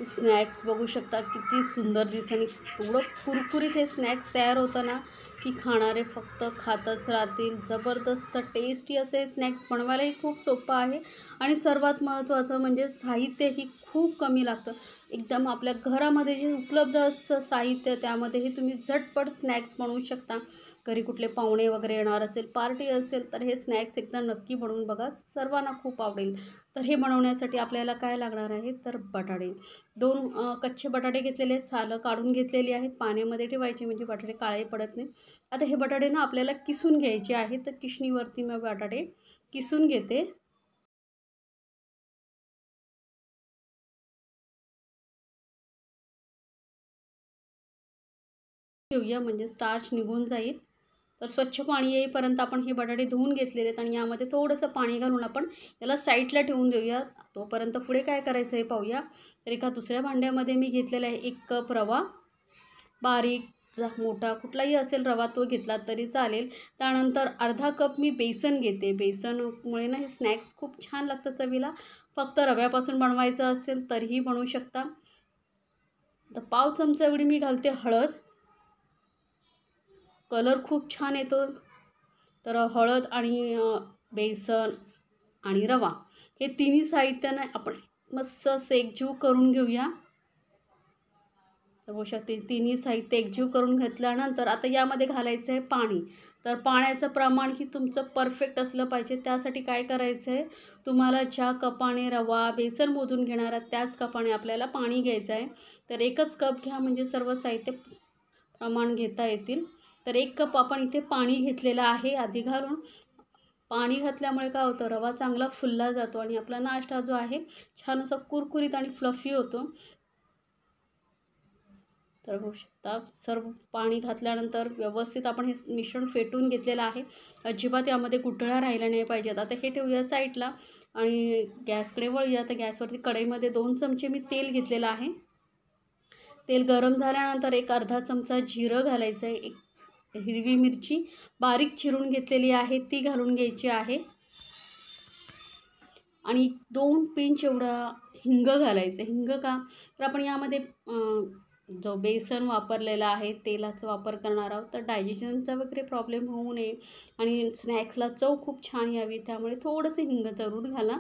Snacks बघू शकता किती सुंदर दिसते. एवढं कुरकुरीत हे स्नॅक्स तयार होतं ना की खाणारे फक्त खातच राहतील. जबरदस्त टेस्टी असे स्नॅक्स बनवायलाही खूप सोपं आहे आणि सर्वात महत्त्वाचं म्हणजे साहित्यही खूप कमी लागतं. एकदम आपल्या घरामध्ये जे उपलब्ध असतं साहित्य त्यामध्येही तुम्ही झटपट स्नॅक्स बनवू शकता. घरी कुठले पाहुणे वगैरे येणार असेल, पार्टी असेल तर हे स्नॅक्स एकदा नक्की बनवून बघा. सर्वांना खूप आवडेल. तर हे बनवण्यासाठी आपल्याला काय लागणार आहे तर बटाटे. 2 कच्चे बटाटे घेतलेले आहेत, सालं काढून घेतलेली आहेत. पाण्यामध्ये ठेवायचे म्हणजे बटाटे काळे पडत नाही. आता हे बटाटे ना आपल्याला किसून घ्यायचे आहेत. तर किसणीवरती मी बटाटे किसून घेते. घेऊया म्हणजे स्टार्च निघून जाईल. तर स्वच्छ पाणी येईपर्यंत आपण हे बटाटे धुवून घेतलेले आहेत आणि यामध्ये थोडंसं पाणी घालून आपण याला साईडला ठेवून देऊया. तोपर्यंत पुढे काय करायचं आहे पाहूया. तर एका दुसऱ्या भांड्यामध्ये मी घेतलेला आहे 1 कप रवा. बारीक मोठा कुठलाही असेल रवा तो घेतला तरी चालेल. त्यानंतर अर्धा कप मी बेसन घेते. बेसनमुळे ना हे स्नॅक्स खूप छान लागतं चवीला. फक्त रव्यापासून बनवायचं असेल तरीही बनवू शकता. तर पाव चमचा एवढी मी घालते हळद. कलर खूप छान येतो. तर हळद आणि बेसन आणि रवा हे तिन्ही साहित्यानं आपण मस्त असं एकजीव करून घेऊया. तर बघू शकते तिन्ही साहित्य एकजीव करून घेतल्यानंतर आता यामध्ये घालायचं आहे पाणी. तर पाण्याचं प्रमाणही तुमचं परफेक्ट असलं पाहिजे. त्यासाठी काय करायचं आहे, तुम्हाला ज्या कपाने रवा बेसन मोजून घेणार आहात त्याच कपाने आपल्याला पाणी घ्यायचं आहे. तर 1च कप घ्या म्हणजे सर्व साहित्य प्रमाण घेता येतील. तर 1 कप आपण इथे पाणी घेतलेलं आहे आधी घालून. पाणी घातल्यामुळे काय होतं, रवा चांगला फुलला जातो आणि आपला नाश्ता जो आहे छान असा कुरकुरीत आणि फ्लफी होतो. तर बघू शकता सर्व पाणी घातल्यानंतर व्यवस्थित आपण हे मिश्रण फेटून घेतलेलं आहे. अजिबात यामध्ये गुठळ्या राहिल्या नाही पाहिजेत. आता हे ठेवूया साईडला आणि गॅसकडे वळूया. तर गॅसवरती कढईमध्ये 2 चमचे मी तेल घेतलेलं आहे. तेल गरम झाल्यानंतर एक अर्धा चमचा जिरं घालायचं आहे. एक हिरवी मिरची बारीक चिरून घेतलेली आहे ती घालून घ्यायची आहे आणि 2 पिंच एवढा हिंग घालायचं. हिंग का तर आपण यामध्ये जो बेसन वापरलेला आहे तेलाचा वापर करणार आहोत. तर डायजेशनचा वगैरे प्रॉब्लेम होऊ नये आणि स्नॅक्सला चव खूप छान यावी त्यामुळे थोडंसं हिंग जरूर घाला.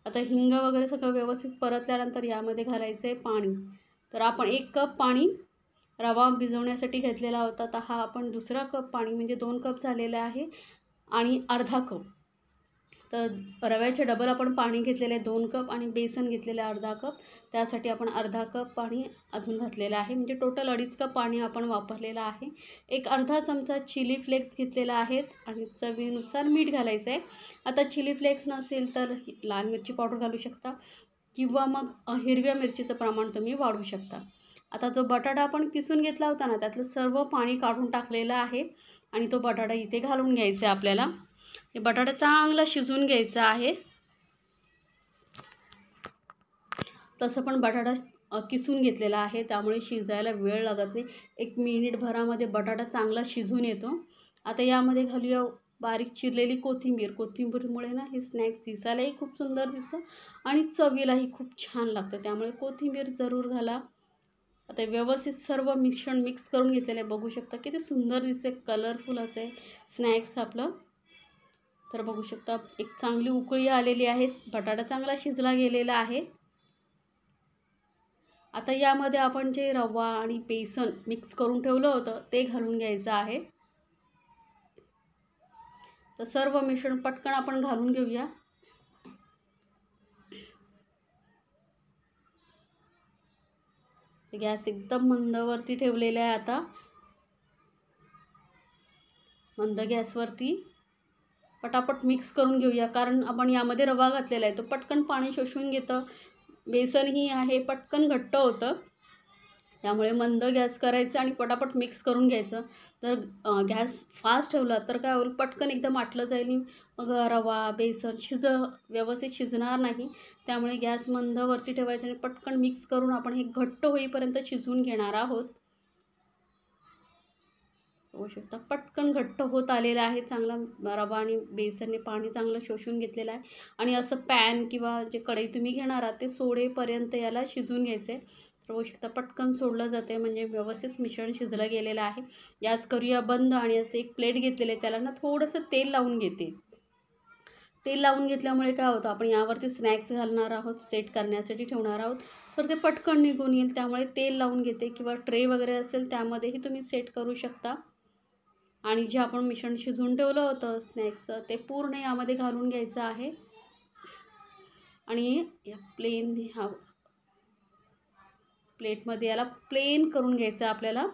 आता हिंग वगैरे सगळं व्यवस्थित परतल्यानंतर यामध्ये घालायचं आहे पाणी. तर आपण 1 कप पाणी रवा भिजवण्यासाठी घेतलेला होता. तर हा आपण दुसरा कप पाणी म्हणजे 2 कप झालेला आहे आणि अर्धा कप. तर रव्याचे डबल आपण पाणी घेतलेलं आहे 2 कप आणि बेसन घेतलेलं आहे अर्धा कप. त्यासाठी आपण अर्धा कप पाणी अजून घातलेलं आहे म्हणजे टोटल 2.5 कप पाणी आपण वापरलेलं आहे. एक अर्धा चमचा चिली फ्लेक्स घेतलेला आहेत आणि चवीनुसार मीठ घालायचं आहे. आता चिली फ्लेक्स नसेल तर लाल मिरची पावडर घालू शकता किंवा मग हिरव्या मिरचीचं प्रमाण तुम्ही वाढवू शकता. आता जो बटाटा आपण किसून घेतला होता ना त्यातलं सर्व पाणी काढून टाकलेलं आहे आणि तो बटाटा इथे घालून घ्यायचा आहे आपल्याला. हे बटाटा चांगला शिजवून घ्यायचा आहे. तसं पण बटाटा किसून घेतलेला आहे त्यामुळे शिजायला वेळ लागत नाही. 1 मिनिटभरामध्ये बटाटा चांगला शिजून येतो. आता यामध्ये घालूया बारीक चिरलेली कोथिंबीर. कोथिंबीरमुळे ना हे स्नॅक्स दिसायलाही खूप सुंदर दिसतं आणि चवीलाही खूप छान लागतं त्यामुळे कोथिंबीर जरूर घाला. आता व्यवस्थित सर्व मिश्रण मिक्स करून घेतलेलं आहे. बघू शकता किती सुंदर दिसते, कलरफुल असे स्नॅक्स आपलं. तर बघू शकता एक चांगली उकळी आलेली आहे. बटाटा चांगला शिजला गेलेला आहे. आता यामध्ये आपण जे रवा आणि बेसन मिक्स करून ठेवलं होतं ते घालून घ्यायचं आहे. तर सर्व मिश्रण पटकन आपण घालून घेऊया. गॅस एकदम मंदवरती ठेवलेला आहे. आता मंद गॅसवरती पटापट मिक्स करून घेऊया कारण आपण यामध्ये रवा घातलेला आहे तो पटकन पाणी शोषून घेतं. बेसनही आहे पटकन घट्ट होतं त्यामुळे मंद गॅस करायचं आणि पटापट मिक्स करून घ्यायचं. तर गॅस फास्ट ठेवला तर काय होईल पटकन एकदम आटलं जाईल. मग रवा बेसन व्यवस्थित शिजणार नाही. त्यामुळे गॅस मंदवरती ठेवायचं आणि पटकन मिक्स करून आपण हे घट्ट होईपर्यंत शिजवून घेणार आहोत. बघू शकता पटकन घट्ट होत आलेलं आहे. चांगला रवा आणि बेसनने पाणी चांगलं शोषून घेतलेलं आहे. आणि असं पॅन किंवा जे कढई तुम्ही घेणार आहात ते सोडेपर्यंत याला शिजवून घ्यायचं आहे. तर बघू शकता पटकन सोडलं जाते, म्हणजे व्यवस्थित मिश्रण शिजलं गेलेलं आहे. गॅस करूया बंद आणि आता एक प्लेट घेतलेली आहे, त्याला ना थोडंसं तेल लावून घेते. तेल लावून घेतल्यामुळे काय होतं, आपण यावरती स्नॅक्स घालणार आहोत, सेट करण्यासाठी ठेवणार आहोत, तर ते पटकन निघून येईल. त्यामुळे तेल लावून घेते किंवा ट्रे वगैरे असेल त्यामध्येही तुम्ही सेट करू शकता. आणि जे आपण मिश्रण शिजवून ठेवलं होतं स्नॅक्सचं ते पूर्ण यामध्ये घालून घ्यायचं आहे. आणि या प्लेटमध्ये याला प्लेन करून घ्यायचं आपल्याला.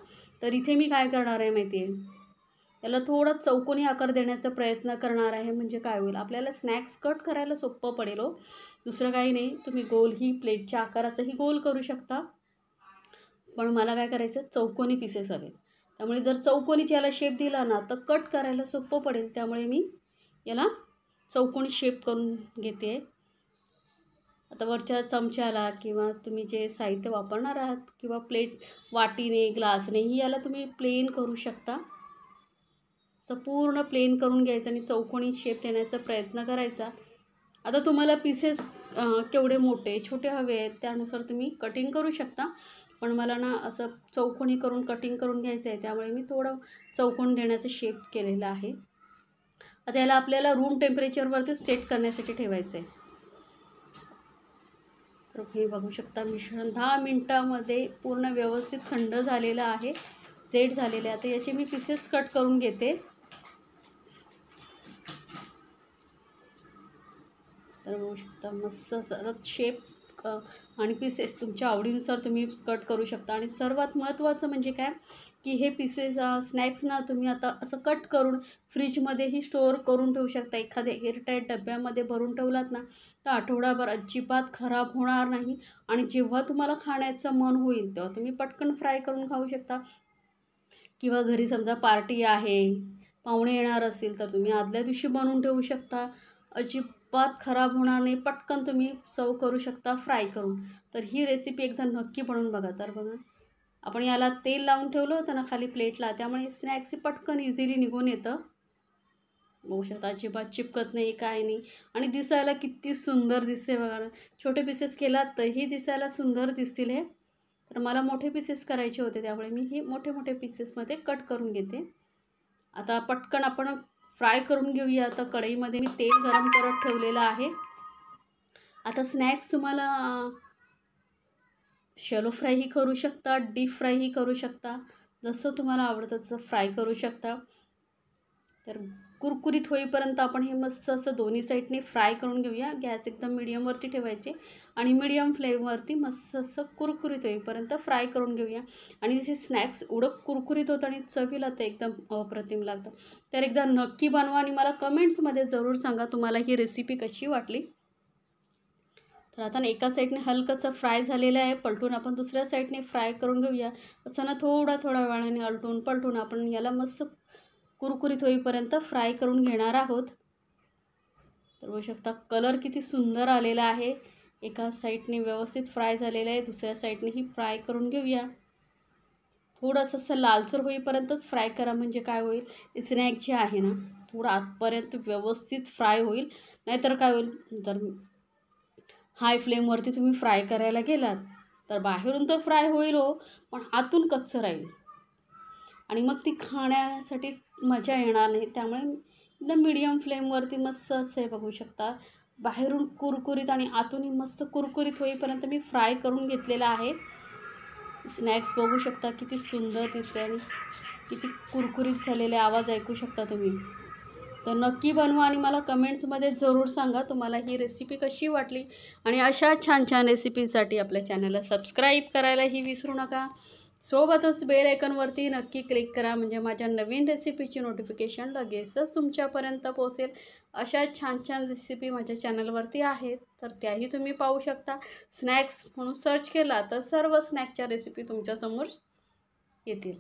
तर इथे मी काय करणार आहे माहिती आहे, याला थोडा चौकोनी आकार देण्याचा प्रयत्न करणार आहे. म्हणजे काय होईल, आपल्याला स्नॅक्स कट करायला सोपं पडेल हो. दुसरं काही नाही, तुम्ही गोलही प्लेटच्या आकाराचाही गोल करू शकता. पण मला काय करायचं, चौकोनी पीसेस हवेत. त्यामुळे जर चौकोनीच याला शेप दिला ना तर कट करायला सोपं पडेल. त्यामुळे मी याला चौकोनी शेप करून घेते. आता वरच्या चमच्याला किंवा तुम्ही जे साहित्य वापरणार आहात किंवा प्लेट वाटीने ग्लासनेही याला तुम्ही प्लेन करू शकता. असं पूर्ण प्लेन करून घ्यायचं आणि चौकोनी शेप देण्याचा प्रयत्न करायचा. आता तुम्हाला पीसेस केवढे मोठे छोटे हवे आहेत त्यानुसार तुम्ही कटिंग करू शकता. पण मला ना असं चौकोनी करून कटिंग करून घ्यायचं आहे, त्यामुळे मी थोडं चौकोन देण्याचं शेप केलेलं आहे. आता याला आपल्याला रूम टेम्परेचरवरती सेट करण्यासाठी ठेवायचं आहे. तर हे बघू शकता मिश्रण 10 मिनटामध्ये पूर्ण व्यवस्थित थंड झालेलं आहे, सेट झालेलं आहे. आता याचे मी पीसेस कट करून घेते. तर बघू शकता मस्त सरळ शेप आणि पीसेस तुमच्या आवडीनुसार तुम्ही कट करू शकता. आणि सर्वात महत्त्वाचं म्हणजे काय की हे पीसेस स्नॅक्स ना तुम्ही आता असं कट करून फ्रीजमध्येही स्टोअर करून ठेवू शकता. एखाद्या एअरटाईट डब्यामध्ये भरून ठेवलात ना तर आठवडाभर अजिबात खराब होणार नाही. आणि जेव्हा तुम्हाला खाण्याचं मन होईल तेव्हा तुम्ही पटकन फ्राय करून खाऊ शकता. किंवा घरी समजा पार्टी आहे, पाहुणे येणार असतील तर तुम्ही आदल्या दिवशी बनवून ठेवू शकता. अजिबात खराब होणार नाही, पटकन तुम्ही सर्व करू शकता फ्राय करून. तर ही रेसिपी एकदा नक्की बनवून बघा. तर बघा आपण याला तेल लावून ठेवलं होतं ना खाली प्लेटला, त्यामुळे स्नॅक्स पटकन इझिली निघून येतं. बघू शकता अजिबात चिपकत नाही, काय नाही. आणि दिसायला किती सुंदर दिसते बघा. छोटे पीसेस केलात तरीही दिसायला सुंदर दिसतील हे. तर मला मोठे पीसेस करायचे होते, त्यामुळे मी हे मोठे मोठे पीसेसमध्ये कट करून घेते. आता पटकन आपण फ्राय करून घेऊया. आता कढईमध्ये मी तेल गरम करत ठेवलेलं आहे. आता स्नॅक्स तुम्हाला शॅलो फ्रायही करू शकता, डीप फ्रायही करू शकता, जसं तुम्हाला आवडतं तसं फ्राय करू शकता. तर कुरकुरीत होईपर्यंत आपण हे मस्त असं दोन्ही साईडने फ्राय करून घेऊया. गॅस एकदम मीडियमवरती ठेवायचे आणि मीडियम फ्लेमवरती मस्त असं कुरकुरीत होईपर्यंत फ्राय करून घेऊया. आणि जे स्नॅक्स एवढं कुरकुरीत होतं आणि चवीला ते एकदम अप्रतिम लागतं. तर एकदा नक्की बनवा आणि मला कमेंट्समध्ये जरूर सांगा तुम्हाला ही रेसिपी कशी वाटली. तर आता एका साईडने हलकंसं फ्राय झालेलं आहे, पलटून आपण दुसऱ्या साईडने फ्राय करून घेऊया. असं ना थोड्या वेळाने अलटून पलटून आपण याला मस्त कुरकुरीत होईपर्यंत फ्राय करून घेणार आहोत. तर बघू शकता कलर किती सुंदर आलेला आहे. एका साईडने व्यवस्थित फ्राय झालेलं आहे, दुसऱ्या साईडनेही फ्राय करून घेऊया. थोडंसं असं लालसर होईपर्यंतच फ्राय करा, म्हणजे काय होईल स्नॅक जे आहे ना थोडं आतपर्यंत व्यवस्थित फ्राय होईल. नाहीतर काय होईल, जर हाय फ्लेमवरती तुम्ही फ्राय करायला गेलात तर बाहेरून तर फ्राय होईल हो, पण आतून कच्चं राहील आणि मग ती खाण्यासाठी मजा येणार नाही. त्यामुळे एकदम मीडियम फ्लेमवरती मस्त असं आहे बघू शकता, बाहेरून कुरकुरीत आणि आतूनही मस्त कुरकुरीत होईपर्यंत मी फ्राय करून घेतलेला आहे. स्नॅक्स बघू शकता किती सुंदर दिसते आणि किती कुरकुरीत झालेले आवाज ऐकू शकता तुम्ही. तर नक्की बनवा आणि मला कमेंट्समध्ये जरूर सांगा तुम्हाला ही रेसिपी कशी वाटली. आणि अशा छान छान रेसिपीसाठी आपल्या चॅनलला सबस्क्राईब करायलाही विसरू नका. सोबतच बेल आयकॉनवरती नक्की क्लिक करा, म्हणजे माझ्या नवीन रेसिपीची नोटिफिकेशन लगेचच तुमच्यापर्यंत पोहोचेल. अशा छान छान रेसिपी माझ्या चॅनलवरती आहेत, तर त्याही तुम्ही पाहू शकता. स्नॅक्स म्हणून सर्च केला तर सर्व स्नॅक्सच्या रेसिपी तुमच्यासमोर येतील.